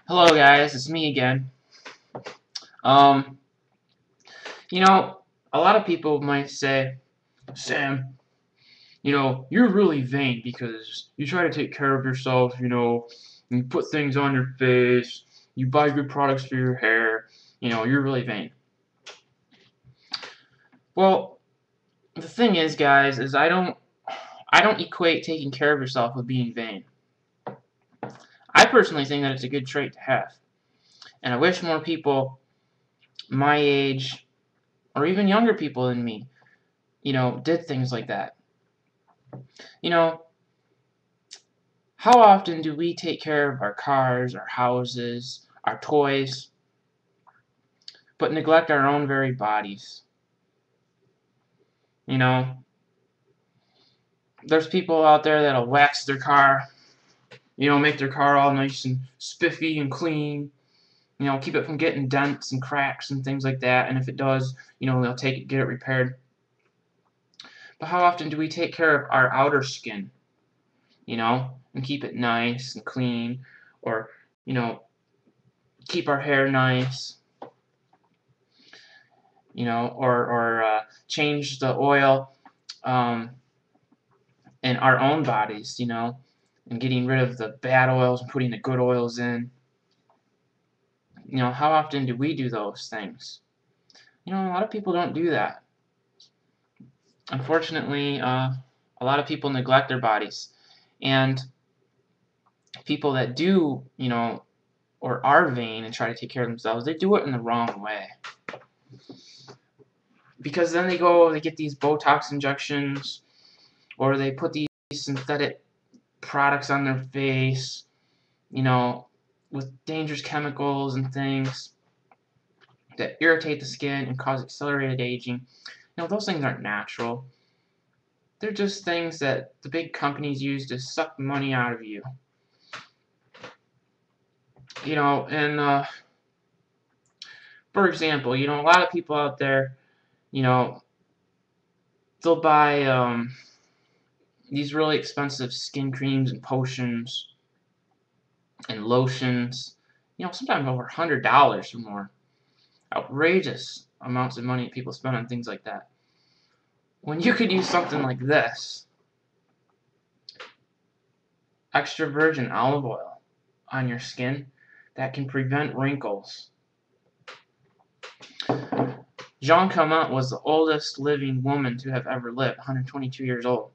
Hello guys, it's me again. Um, you know, a lot of people might say, Sam, you're really vain because you try to take care of yourself, you put things on your face, you buy good products for your hair, you're really vain. Well, the thing is, guys, is I don't equate taking care of yourself with being vain. I personally think that it's a good trait to have. And I wish more people my age or even younger people than me, did things like that. You know, how often do we take care of our cars, our houses, our toys, but neglect our own very bodies? You know, there's people out there that'll wax their car, make their car all nice and spiffy and clean, keep it from getting dents and cracks and things like that, and if it does, they'll take it, get it repaired. But how often do we take care of our outer skin, and keep it nice and clean, or, you know, keep our hair nice, or change the oil um, in our own bodies, and getting rid of the bad oils and putting the good oils in. How often do we do those things? A lot of people don't do that. Unfortunately, a lot of people neglect their bodies, and people that do, or are vain and try to take care of themselves, they do it in the wrong way. Because then they get these Botox injections, or they put these synthetic products on their face, with dangerous chemicals and things that irritate the skin and cause accelerated aging. Those things aren't natural. They're just things that the big companies use to suck money out of you. And for example, a lot of people out there, they'll buy these really expensive skin creams and potions and lotions, sometimes over $100 or more. Outrageous amounts of money people spend on things like that. When you could use something like this, extra virgin olive oil on your skin that can prevent wrinkles. Jeanne Calment was the oldest living woman to have ever lived, 122 years old.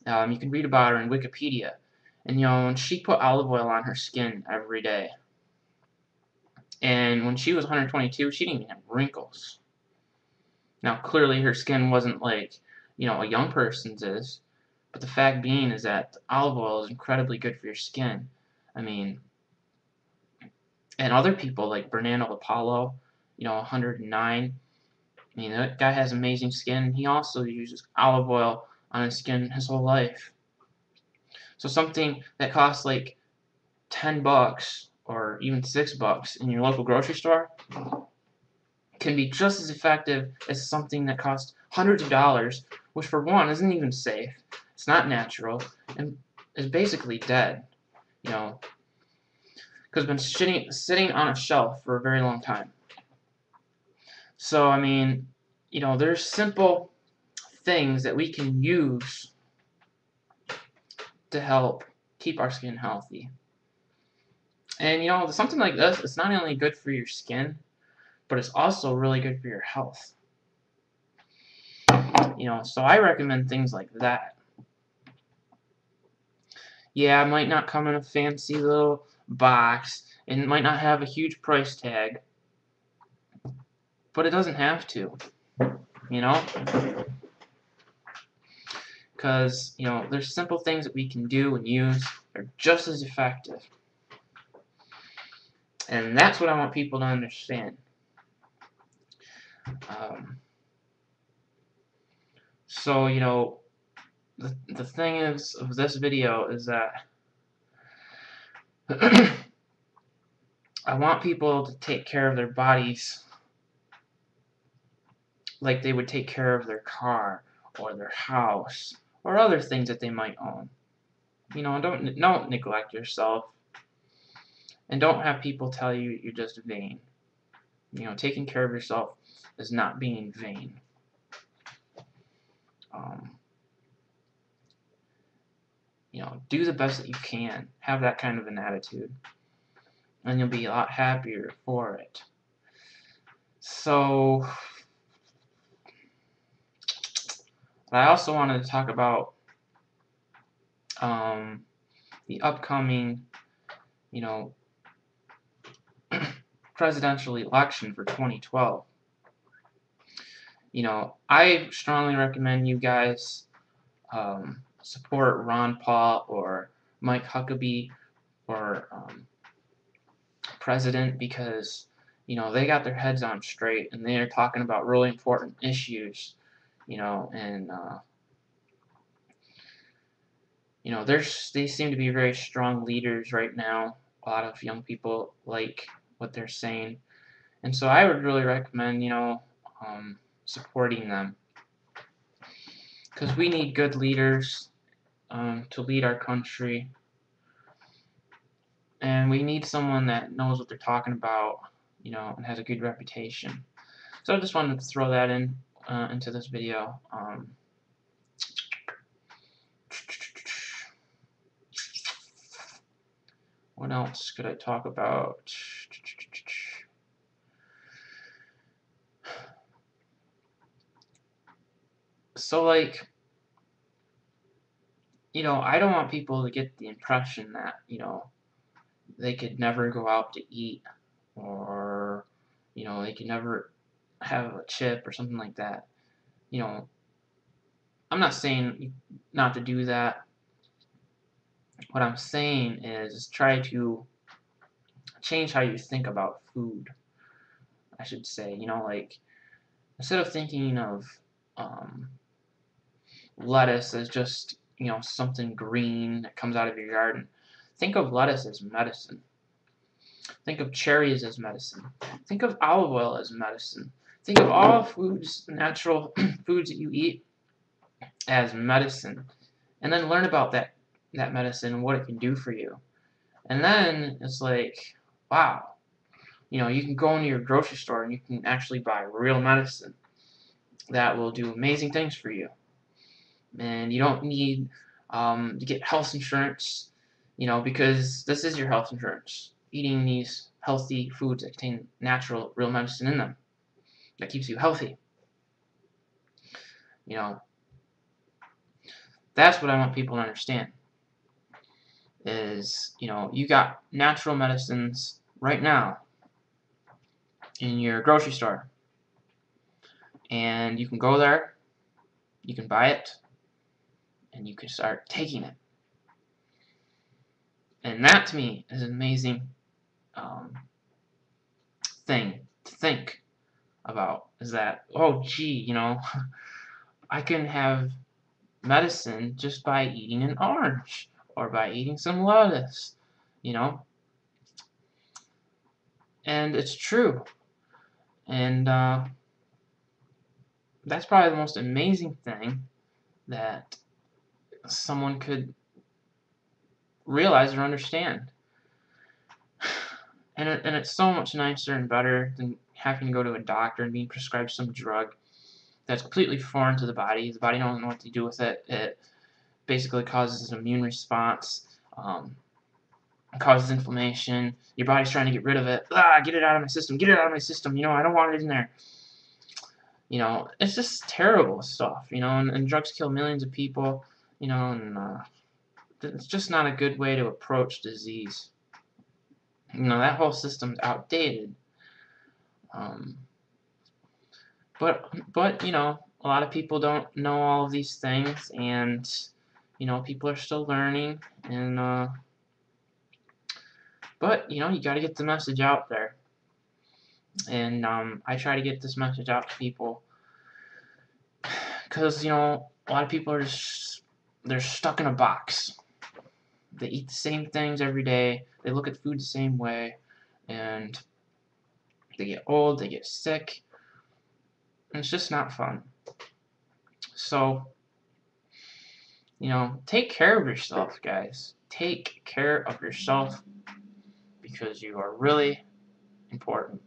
You can read about her in Wikipedia. And she put olive oil on her skin every day. And when she was 122, she didn't even have wrinkles. Now, clearly her skin wasn't like, a young person's is. But the fact being is that olive oil is incredibly good for your skin. I mean, and other people like Bernardo Apollo, 109. I mean, that guy has amazing skin. He also uses olive oil on his skin his whole life. So something that costs like $10 or even $6 in your local grocery store can be just as effective as something that costs hundreds of dollars, which for one isn't even safe, it's not natural, and is basically dead, because it's been sitting on a shelf for a very long time. So, I mean, there's simple things that we can use to help keep our skin healthy. And, something like this, it's not only good for your skin, but it's also really good for your health. So I recommend things like that. Yeah, it might not come in a fancy little box, and it might not have a huge price tag, but it doesn't have to, you know? Because, there's simple things that we can do and use that are just as effective. And that's what I want people to understand. So, the thing is of this video is that I want people to take care of their bodies like they would take care of their car or their house or other things that they might own. Don't neglect yourself. And don't have people tell you you're just vain. You know, taking care of yourself is not being vain. You know, do the best that you can. Have that kind of an attitude, and you'll be a lot happier for it. So, I also wanted to talk about the upcoming, you know, presidential election for 2012. You know, I strongly recommend you guys support Ron Paul or Mike Huckabee for president, because you know they got their heads on straight and they're talking about really important issues. You know, and you know, they seem to be very strong leaders right now. A lot of young people like what they're saying, and so I would really recommend, you know, supporting them, because we need good leaders to lead our country, and we need someone that knows what they're talking about, you know, and has a good reputation. So I just wanted to throw that in into this video. What else could I talk about? So, like, you know, I don't want people to get the impression that, you know, they could never go out to eat, or, you know, they could never have a chip or something like that. You know, I'm not saying not to do that. What I'm saying is try to change how you think about food, I should say. You know, like, instead of thinking of lettuce as just, you know, something green that comes out of your garden, think of lettuce as medicine. Think of cherries as medicine. Think of olive oil as medicine. Think of all foods, natural foods that you eat, as medicine. And then learn about that medicine and what it can do for you. And then it's like, wow, you know, you can go into your grocery store and you can actually buy real medicine that will do amazing things for you. And you don't need to get health insurance, you know, because this is your health insurance. Eating these healthy foods that contain natural, real medicine in them that keeps you healthy. You know, that's what I want people to understand. Is, you know, you got natural medicines right now in your grocery store, and you can go there, you can buy it, and you can start taking it. And that, to me, is an amazing thing to think about, is that, oh gee, you know, I can have medicine just by eating an orange or by eating some lettuce, you know. And it's true. And that's probably the most amazing thing that someone could realize or understand. And it's so much nicer and better than having to go to a doctor and being prescribed some drug that's completely foreign to the body. The body don't know what to do with it. It basically causes an immune response, causes inflammation. Your body's trying to get rid of it. Get it out of my system. Get it out of my system. You know, I don't want it in there. You know, it's just terrible stuff. You know, and drugs kill millions of people. You know, and it's just not a good way to approach disease. You know, that whole system's outdated. But you know, a lot of people don't know all of these things, and you know, people are still learning, and but you know, you got to get the message out there, and I try to get this message out to people, because you know, a lot of people are just, they're stuck in a box. They eat the same things every day. They look at food the same way, and they get old. They get sick. And it's just not fun. So, you know, take care of yourself, guys. Take care of yourself, because you are really important.